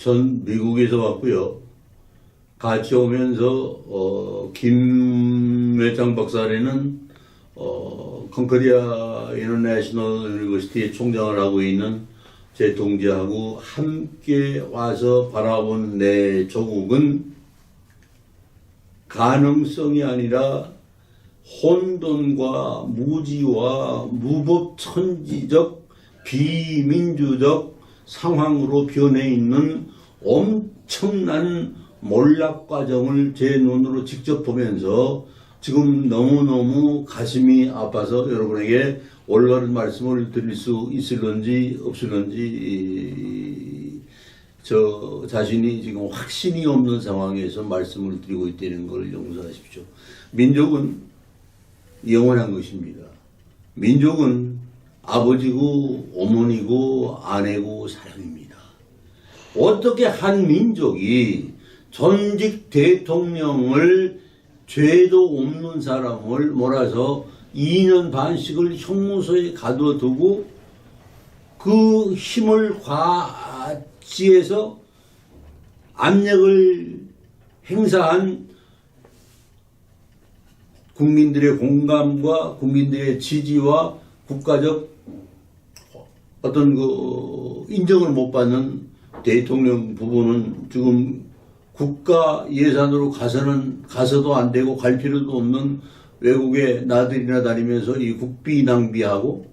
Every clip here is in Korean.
전 미국에서 왔고요. 같이 오면서 김회장 박사라는 컨코디아 인터내셔널 유니버시티의 총장을 하고 있는 제 동지하고 함께 와서 바라본 내 조국은 가능성이 아니라 혼돈과 무지와 무법천지적 비민주적 상황으로 변해 있는 엄청난 몰락 과정을 제 눈으로 직접 보면서 지금 너무너무 가슴이 아파서 여러분에게 올바른 말씀을 드릴 수 있을런지 없을런지 저 자신이 지금 확신이 없는 상황에서 말씀을 드리고 있다는 걸 용서하십시오. 민족은 영원한 것입니다. 민족은 아버지고 어머니고 아내고 사랑입니다. 어떻게 한 민족이 전직 대통령을 죄도 없는 사람을 몰아서 2년 반씩을 형무소에 가둬두고 그 힘을 과시해서 압력을 행사한 국민들의 공감과 국민들의 지지와 국가적 어떤 그 인정을 못 받는 대통령 부분은 지금 국가 예산으로 가서도 안 되고 갈 필요도 없는 외국에 나들이나 다니면서 이 국비 낭비하고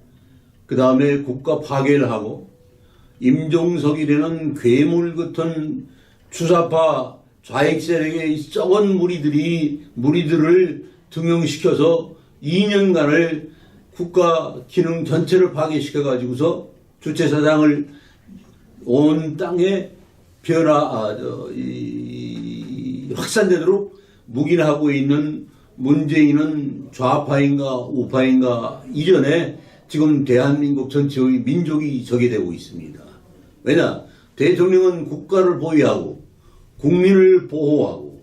그 다음에 국가 파괴를 하고 임종석이라는 괴물 같은 주사파 좌익 세력의 썩은 무리들을 등용시켜서 2년간을 국가 기능 전체를 파괴시켜 가지고서 주체사상을 온 땅에 확산되도록 묵인하고 있는 문재인은 좌파인가 우파인가 이전에 지금 대한민국 전체의 민족이 적이 되고 있습니다. 왜냐? 대통령은 국가를 보위하고 국민을 보호하고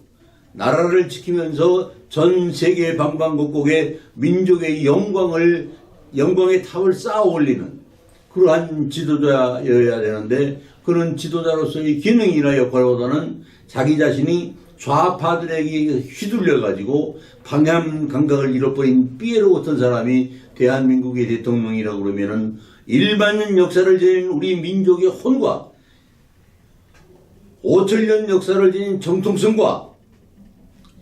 나라를 지키면서 전 세계 방방곡곡에 민족의 영광의 탑을 쌓아 올리는 그러한 지도자여야 되는데 그런 지도자로서의 기능이나 역할보다는 자기 자신이 좌파들에게 휘둘려 가지고 방향 감각을 잃어버린 삐에로 같은 사람이 대한민국의 대통령이라고 그러면은 일반인 역사를 지닌 우리 민족의 혼과 5천년 역사를 지닌 정통성과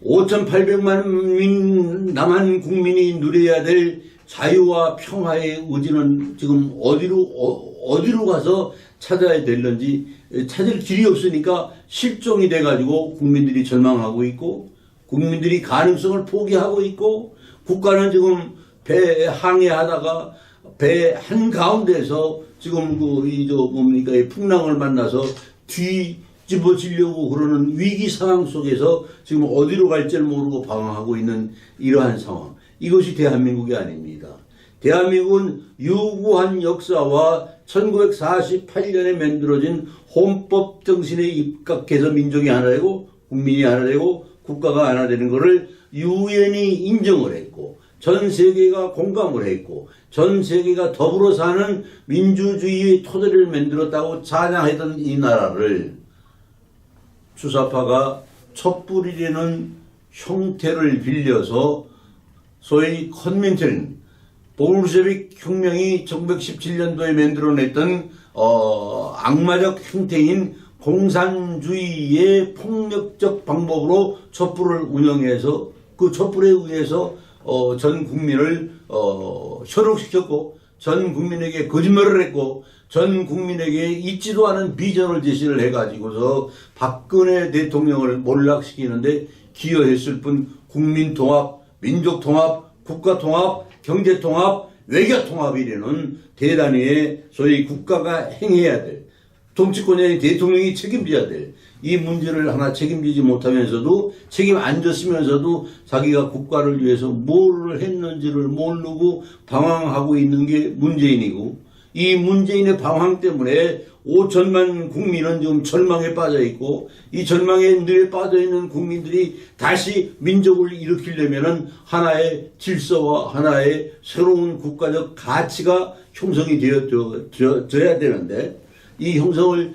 5,800만 남한 국민이 누려야 될 자유와 평화의 의지는 지금 어디로 가서 찾아야 될런지 찾을 길이 없으니까 실종이 돼가지고 국민들이 절망하고 있고 국민들이 가능성을 포기하고 있고 국가는 지금 배 항해하다가 배 한가운데서 지금 이 풍랑을 만나서 뒤집어지려고 그러는 위기 상황 속에서 지금 어디로 갈지를 모르고 방황하고 있는 이러한 상황. 이것이 대한민국이 아닙니다. 대한민국은 유구한 역사와 1948년에 만들어진 헌법 정신에 입각해서 민족이 하나 되고 국민이 하나 되고 국가가 하나 되는 것을 유엔이 인정을 했고 전 세계가 공감을 했고 전 세계가 더불어 사는 민주주의의 토대를 만들었다고 찬양했던 이 나라를 주사파가 촛불이라는 형태를 빌려서 소위 컨민턴 볼셰빅 혁명이 1917년도에 만들어냈던 악마적 형태인 공산주의의 폭력적 방법으로 촛불을 운영해서 그 촛불에 의해서 전 국민을 현혹시켰고 전 국민에게 거짓말을 했고 전 국민에게 있지도 않은 비전을 제시를 해가지고서 박근혜 대통령을 몰락시키는데 기여했을 뿐 국민통합, 민족통합, 국가통합, 경제통합, 외교통합이라는 대단위의 소위 국가가 행해야 될 정치권의 대통령이 책임져야 될 이 문제를 하나 책임지지 못하면서도 책임 안 졌으면서도 자기가 국가를 위해서 뭘 했는지를 모르고 방황하고 있는 게 문재인이고 이 문재인의 방황 때문에 5천만 국민은 지금 절망에 빠져 있고 이 절망에 늘 빠져 있는 국민들이 다시 민족을 일으키려면은 하나의 질서와 하나의 새로운 국가적 가치가 형성이 되어져야 되는데 이 형성을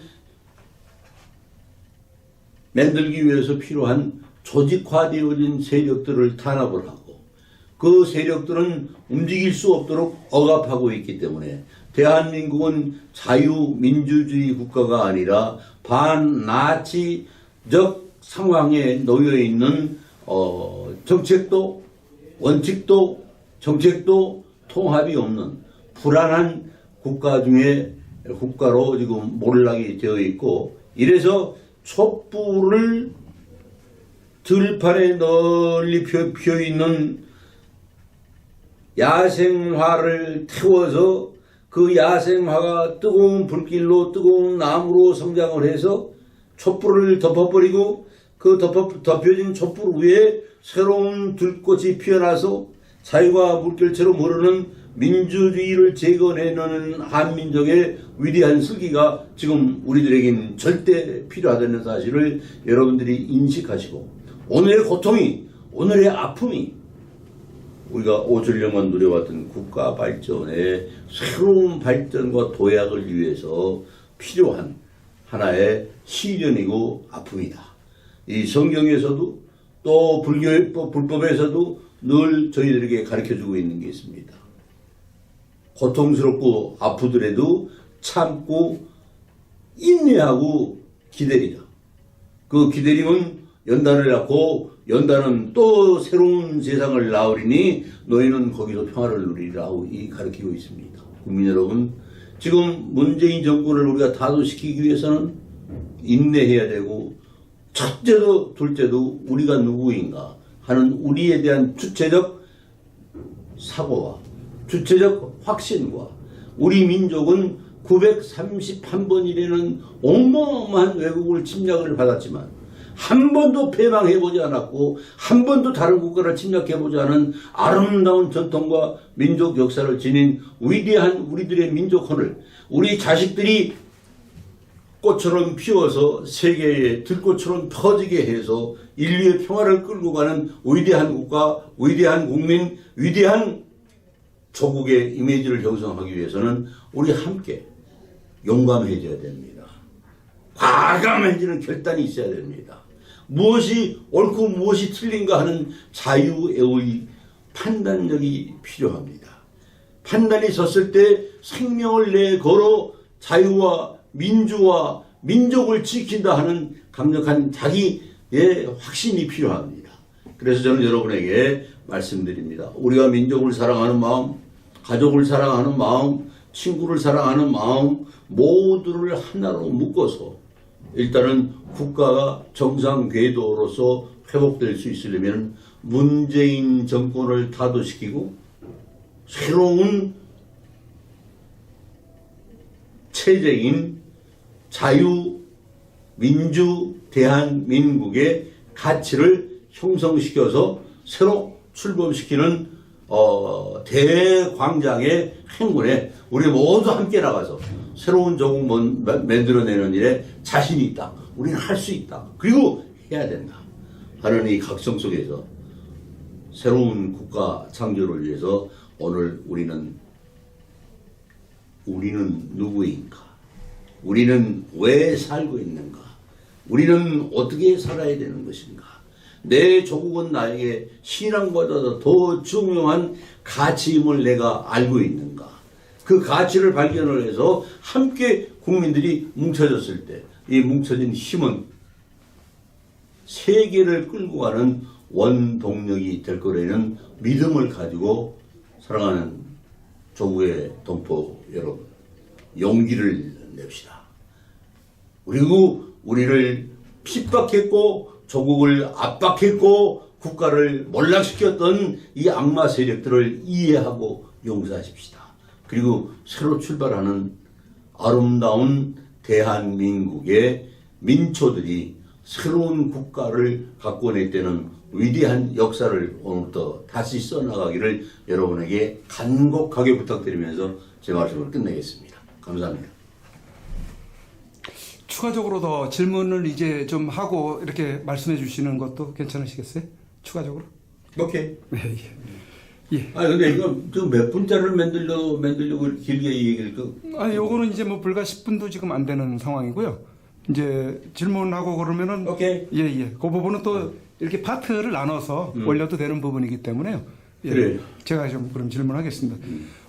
만들기 위해서 필요한 조직화되어진 세력들을 탄압을 하고 그 세력들은 움직일 수 없도록 억압하고 있기 때문에 대한민국은 자유민주주의 국가가 아니라 반나치적 상황에 놓여 있는 정책도 원칙도 정책도 통합이 없는 불안한 국가로 지금 몰락이 되어 있고 이래서 촛불을 들판에 널리 펴 있는 야생화를 태워서 그 야생화가 뜨거운 불길로 뜨거운 나무로 성장을 해서 촛불을 덮어버리고 그 덮여진 촛불 위에 새로운 들꽃이 피어나서 자유가 물결처럼 흐르는 민주주의를 재건해내는 한민족의 위대한 슬기가 지금 우리들에겐 절대 필요하다는 사실을 여러분들이 인식하시고 오늘의 고통이 오늘의 아픔이 우리가 5천년간 누려왔던 국가 발전의 새로운 발전과 도약을 위해서 필요한 하나의 시련이고 아픔이다. 이 성경에서도 또 불법에서도 늘 저희들에게 가르쳐주고 있는 게 있습니다. 고통스럽고 아프더라도 참고 인내하고 기다리자. 그 기다림은 연단을 낳고 연단은 또 새로운 세상을 낳으리니 너희는 거기서 평화를 누리라고 가르치고 있습니다. 국민 여러분, 지금 문재인 정권을 우리가 타도시키기 위해서는 인내해야 되고 첫째도 둘째도 우리가 누구인가 하는 우리에 대한 주체적 사고와 주체적 확신과 우리 민족은 931번이라는 어마어마한 외국을 침략을 받았지만 한 번도 패망해보지 않았고 한 번도 다른 국가를 침략해보지 않은 아름다운 전통과 민족 역사를 지닌 위대한 우리들의 민족혼을 우리 자식들이 꽃처럼 피워서 세계의 들꽃처럼 퍼지게 해서 인류의 평화를 끌고 가는 위대한 국가, 위대한 국민, 위대한 조국의 이미지를 형성하기 위해서는 우리 함께 용감해져야 됩니다. 과감해지는 결단이 있어야 됩니다. 무엇이 옳고 무엇이 틀린가 하는 자유의 판단력이 필요합니다. 판단이 섰을 때 생명을 내걸어 자유와 민주와 민족을 지킨다 하는 강력한 자기의 확신이 필요합니다. 그래서 저는 여러분에게 말씀드립니다. 우리가 민족을 사랑하는 마음, 가족을 사랑하는 마음, 친구를 사랑하는 마음 모두를 하나로 묶어서 일단은 국가가 정상 궤도로서 회복될 수 있으려면 문재인 정권을 타도시키고 새로운 체제인 자유, 민주, 대한민국의 가치를 형성시켜서 새로 출범시키는 대광장의 행군에 우리 모두 함께 나가서 새로운 조국 만들어내는 일에 자신이 있다. 우리는 할 수 있다. 그리고 해야 된다. 하는 이 각성 속에서 새로운 국가 창조를 위해서 오늘 우리는 누구인가? 우리는 왜 살고 있는가? 우리는 어떻게 살아야 되는 것인가? 내 조국은 나에게 신앙보다 더 중요한 가치임을 내가 알고 있는가? 그 가치를 발견을 해서 함께 국민들이 뭉쳐졌을 때 이 뭉쳐진 힘은 세계를 끌고 가는 원동력이 될 거라는 믿음을 가지고 사랑하는 조국의 동포 여러분, 용기를 냅시다. 그리고 우리를 핍박했고 조국을 압박했고 국가를 몰락시켰던 이 악마 세력들을 이해하고 용서하십시다. 그리고 새로 출발하는 아름다운 대한민국의 민초들이 새로운 국가를 갖고 낼 때는 위대한 역사를 오늘부터 다시 써나가기를 여러분에게 간곡하게 부탁드리면서 제 말씀을 끝내겠습니다. 감사합니다. 추가적으로 더 질문을 이제 좀 하고 이렇게 말씀해 주시는 것도 괜찮으시겠어요? 추가적으로? 오케이. 네, 예. 아 근데 이거 몇 분짜리를 만들려고 길게 얘기를 요거는 이제 뭐 불과 10분도 지금 안 되는 상황이고요. 이제 질문하고 그러면은 오케이. 예. 그 부분은 또 이렇게 파트를 나눠서 올려도 되는 부분이기 때문에요. 예. 그래요. 제가 좀 그럼 질문하겠습니다.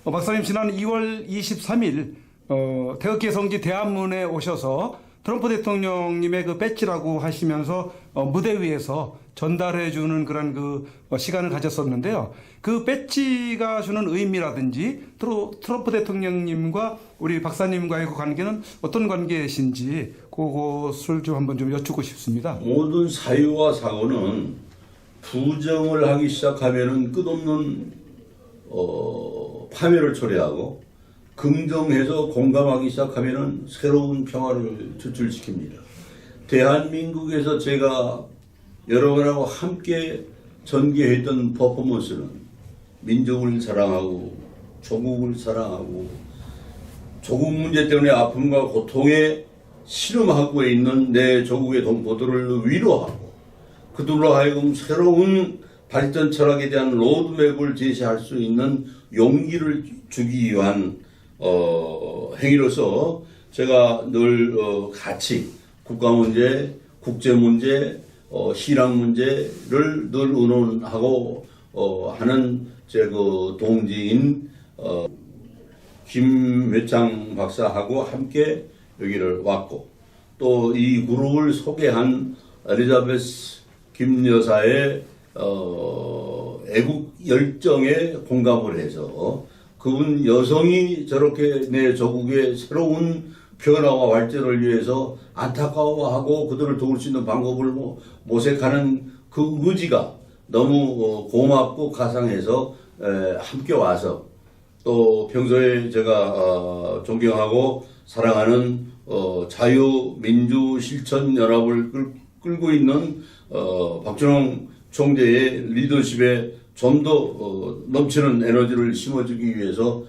박사님 지난 2월 23일 태극기 성지 대한문에 오셔서 트럼프 대통령님의 그 배지라고 하시면서 무대 위에서 전달해 주는 그런 그 시간을 가졌었는데요. 그 배지가 주는 의미라든지 트럼프 대통령님과 우리 박사님과의 그 관계는 어떤 관계이신지 그것을 좀 한번 좀 여쭙고 싶습니다. 모든 사유와 사고는 부정을 하기 시작하면은 끝없는 파멸을 초래하고 긍정해서 공감하기 시작하면은 새로운 평화를 추출시킵니다. 대한민국에서 제가 여러분하고 함께 전개했던 퍼포먼스는 민족을 사랑하고 조국을 사랑하고 조국 문제 때문에 아픔과 고통에 신음하고 있는 내 조국의 동포들을 위로하고 그들로 하여금 새로운 발전 철학에 대한 로드맵을 제시할 수 있는 용기를 주기 위한 행위로서 제가 늘 같이 국가 문제, 국제 문제, 신앙 문제를 늘 의논하고 하는 제 그 동지인 김회창 박사하고 함께 여기를 왔고 또 이 그룹을 소개한 엘리자베스 김 여사의 애국 열정에 공감을 해서 그분 여성이 저렇게 내 조국의 새로운 변화와 발전을 위해서 안타까워하고 그들을 도울 수 있는 방법을 모색하는 그 의지가 너무 고맙고 가상해서 함께 와서 또 평소에 제가 존경하고 사랑하는 자유민주실천연합을 끌고 있는 박준홍 총재의 리더십에 좀 더 넘치는 에너지를 심어주기 위해서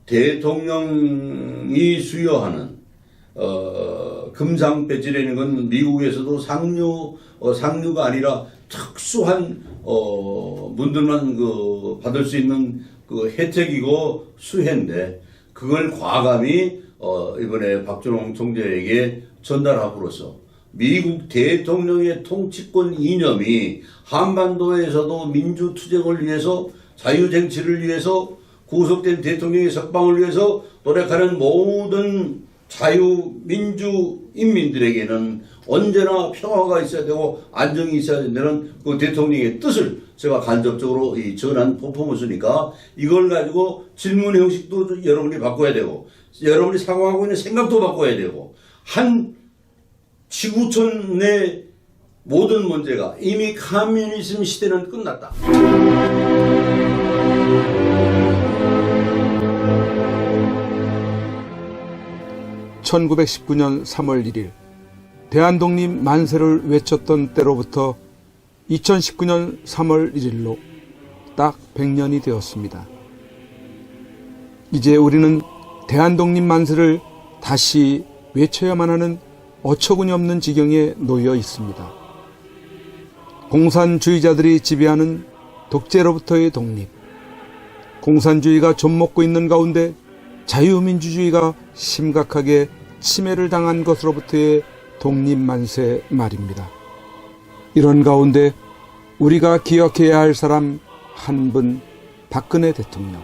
대통령이 수여하는 금상 배지라는 건 미국에서도 상류가 아니라 특수한 분들만 그 받을 수 있는 그 혜택이고 수혜인데 그걸 과감히 이번에 박준홍 총재에게 전달함으로써 미국 대통령의 통치권 이념이 한반도에서도 민주투쟁을 위해서 자유쟁취를 위해서 구속된 대통령의 석방을 위해서 노력하는 모든 자유민주인민들에게는 언제나 평화가 있어야 되고 안정이 있어야 된다는 그 대통령의 뜻을 제가 간접적으로 전한 퍼포먼스니까 이걸 가지고 질문 형식도 여러분이 바꿔야 되고 여러분이 사고하고 있는 생각도 바꿔야 되고 한 지구촌 내 모든 문제가 이미 커뮤니즘 시대는 끝났다. 1919년 3월 1일 대한독립 만세를 외쳤던 때로부터 2019년 3월 1일로 딱 100년이 되었습니다. 이제 우리는 대한독립 만세를 다시 외쳐야만 하는 어처구니 없는 지경에 놓여 있습니다. 공산주의자들이 지배하는 독재로부터의 독립, 공산주의가 좀먹고 있는 가운데 자유민주주의가 심각하게 침해를 당한 것으로부터의 독립만세 말입니다. 이런 가운데 우리가 기억해야 할 사람 한 분, 박근혜 대통령.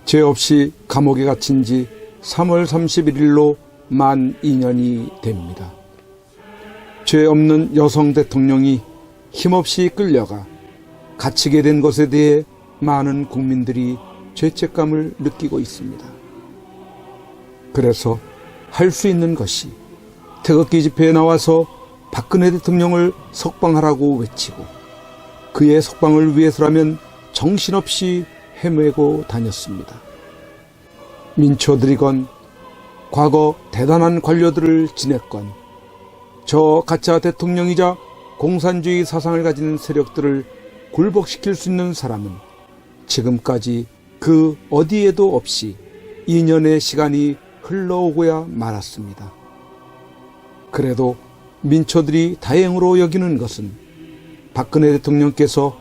죄 없이 감옥에 갇힌 지 3월 31일로 만 2년이 됩니다. 죄 없는 여성 대통령이 힘없이 끌려가 갇히게 된 것에 대해 많은 국민들이 죄책감을 느끼고 있습니다. 그래서 할 수 있는 것이 태극기 집회에 나와서 박근혜 대통령을 석방하라고 외치고 그의 석방을 위해서라면 정신없이 헤매고 다녔습니다. 민초들이건 과거 대단한 관료들을 지냈건 저 가짜 대통령이자 공산주의 사상을 가진 세력들을 굴복시킬 수 있는 사람은 지금까지 그 어디에도 없이 2년의 시간이 흘러오고야 말았습니다. 그래도 민초들이 다행으로 여기는 것은 박근혜 대통령께서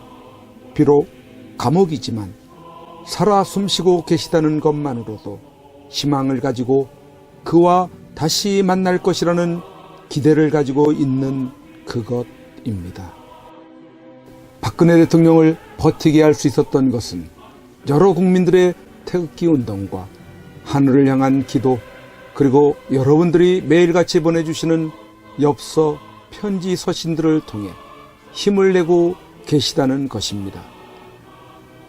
비록 감옥이지만 살아 숨쉬고 계시다는 것만으로도 희망을 가지고 그와 다시 만날 것이라는 기대를 가지고 있는 그것입니다. 박근혜 대통령을 버티게 할 수 있었던 것은 여러 국민들의 태극기 운동과 하늘을 향한 기도, 그리고 여러분들이 매일같이 보내주시는 엽서, 편지, 서신들을 통해 힘을 내고 계시다는 것입니다.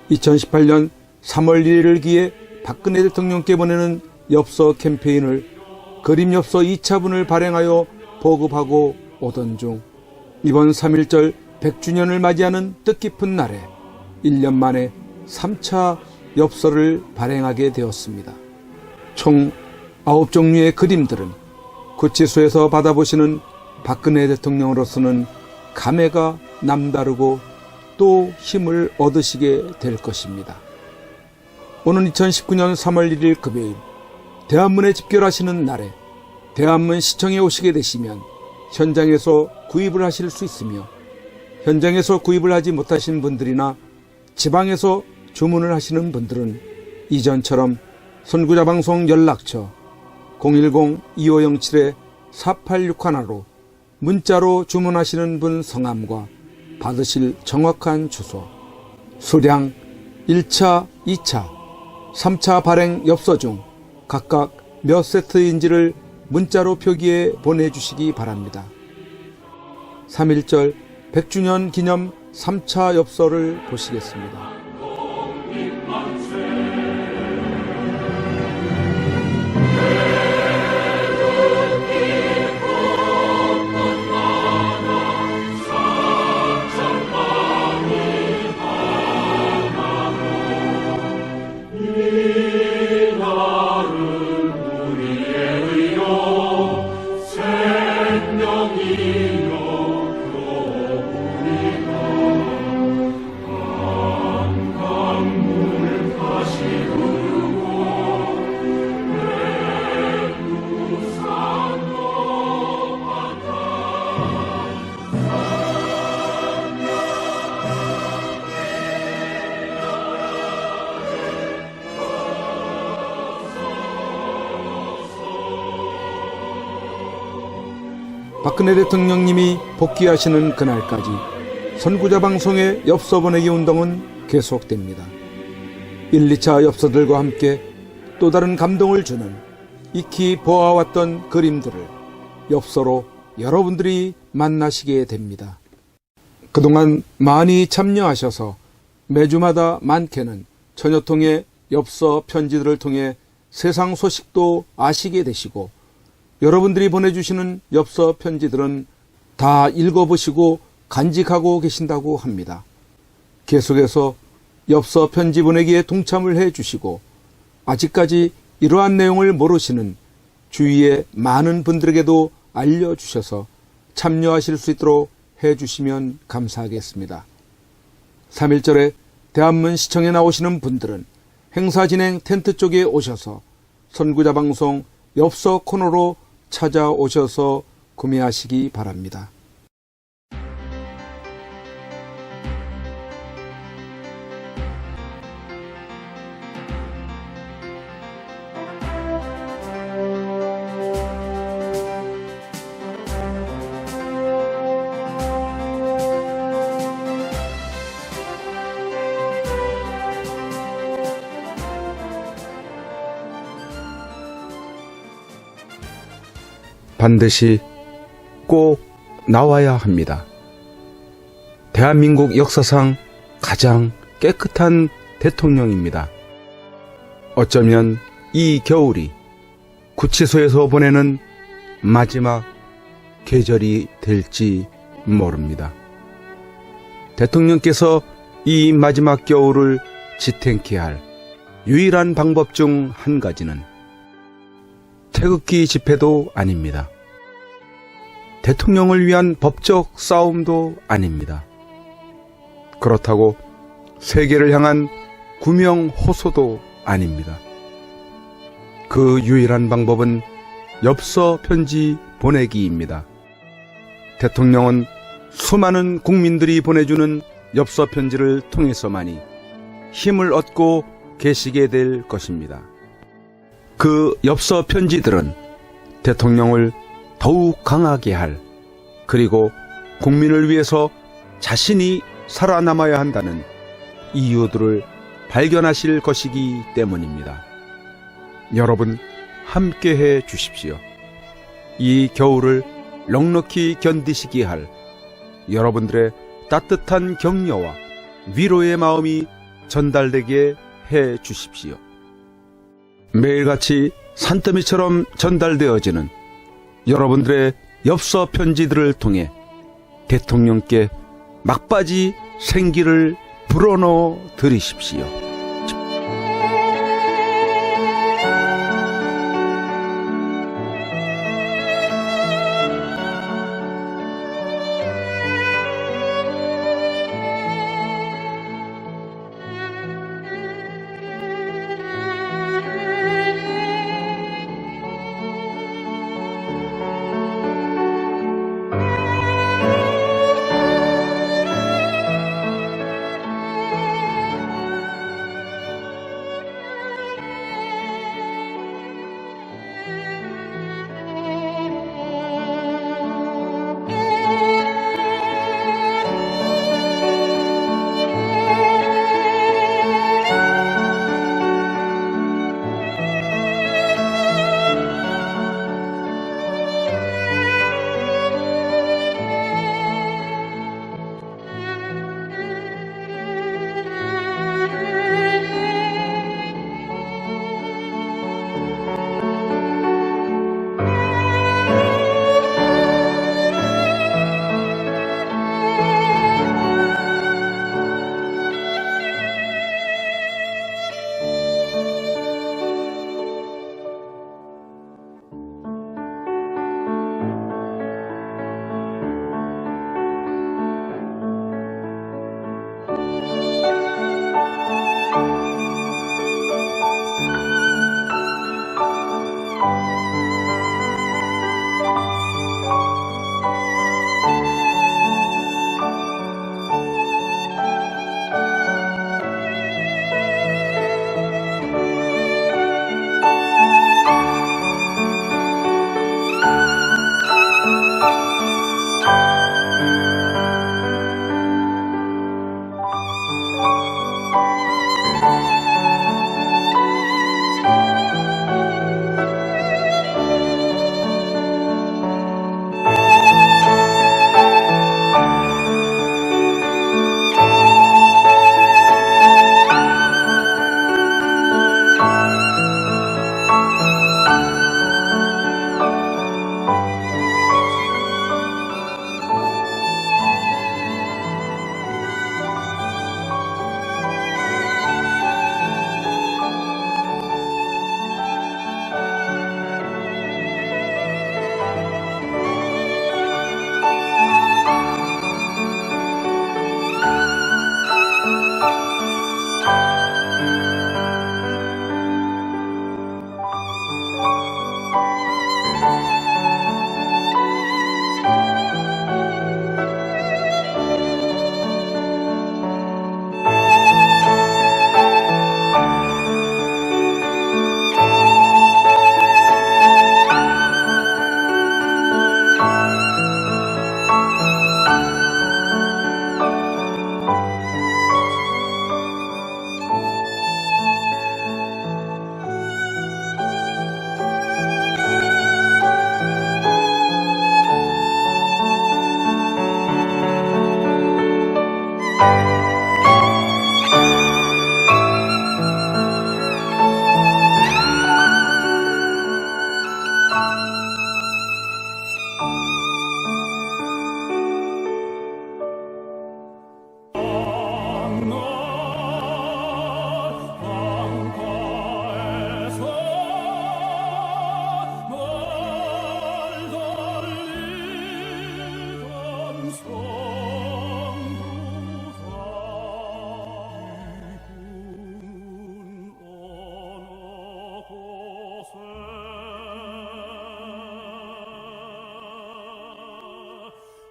2018년 3월 1일을 기해 박근혜 대통령께 보내는 엽서 캠페인을 그림 엽서 2차분을 발행하여 보급하고 오던 중 이번 3.1절 100주년을 맞이하는 뜻깊은 날에 1년 만에 3차 엽서를 발행하게 되었습니다. 총 9종류의 그림들은 구치소에서 받아보시는 박근혜 대통령으로서는 감회가 남다르고 또 힘을 얻으시게 될 것입니다. 오는 2019년 3월 1일 금요일 대한문에 집결하시는 날에 대한문 시청에 오시게 되시면 현장에서 구입을 하실 수 있으며, 현장에서 구입을 하지 못하신 분들이나 지방에서 주문을 하시는 분들은 이전처럼 선구자방송 연락처 010-2507-4861로 문자로 주문하시는 분 성함과 받으실 정확한 주소, 수량 1차, 2차, 3차 발행 엽서 중 각각 몇 세트인지를 문자로 표기해 보내주시기 바랍니다. 3.1절 100주년 기념 3차 엽서를 보시겠습니다. 박근혜 대통령님이 복귀하시는 그날까지 선구자 방송의 엽서 보내기 운동은 계속됩니다. 1, 2차 엽서들과 함께 또 다른 감동을 주는 익히 보아왔던 그림들을 엽서로 여러분들이 만나시게 됩니다. 그동안 많이 참여하셔서 매주마다 많게는 천여 통의 엽서 편지들을 통해 세상 소식도 아시게 되시고, 여러분들이 보내주시는 엽서 편지들은 다 읽어보시고 간직하고 계신다고 합니다. 계속해서 엽서 편지 보내기에 동참을 해주시고, 아직까지 이러한 내용을 모르시는 주위의 많은 분들에게도 알려주셔서 참여하실 수 있도록 해주시면 감사하겠습니다. 3.1절에 대한문 시청에 나오시는 분들은 행사 진행 텐트 쪽에 오셔서 선구자 방송 엽서 코너로 찾아오셔서 구매하시기 바랍니다. 반드시 꼭 나와야 합니다. 대한민국 역사상 가장 깨끗한 대통령입니다. 어쩌면 이 겨울이 구치소에서 보내는 마지막 계절이 될지 모릅니다. 대통령께서 이 마지막 겨울을 지탱케 할 유일한 방법 중 한 가지는 태극기 집회도 아닙니다. 대통령을 위한 법적 싸움도 아닙니다. 그렇다고 세계를 향한 구명 호소도 아닙니다. 그 유일한 방법은 엽서 편지 보내기입니다. 대통령은 수많은 국민들이 보내주는 엽서 편지를 통해서만이 힘을 얻고 계시게 될 것입니다. 그 엽서 편지들은 대통령을 더욱 강하게 할, 그리고 국민을 위해서 자신이 살아남아야 한다는 이유들을 발견하실 것이기 때문입니다. 여러분, 함께해 주십시오. 이 겨울을 넉넉히 견디시게 할 여러분들의 따뜻한 격려와 위로의 마음이 전달되게 해 주십시오. 매일같이 산더미처럼 전달되어지는 여러분들의 엽서 편지들을 통해 대통령께 막바지 생기를 불어넣어 드리십시오.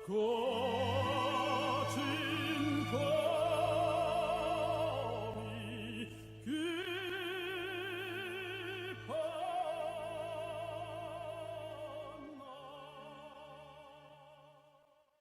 Go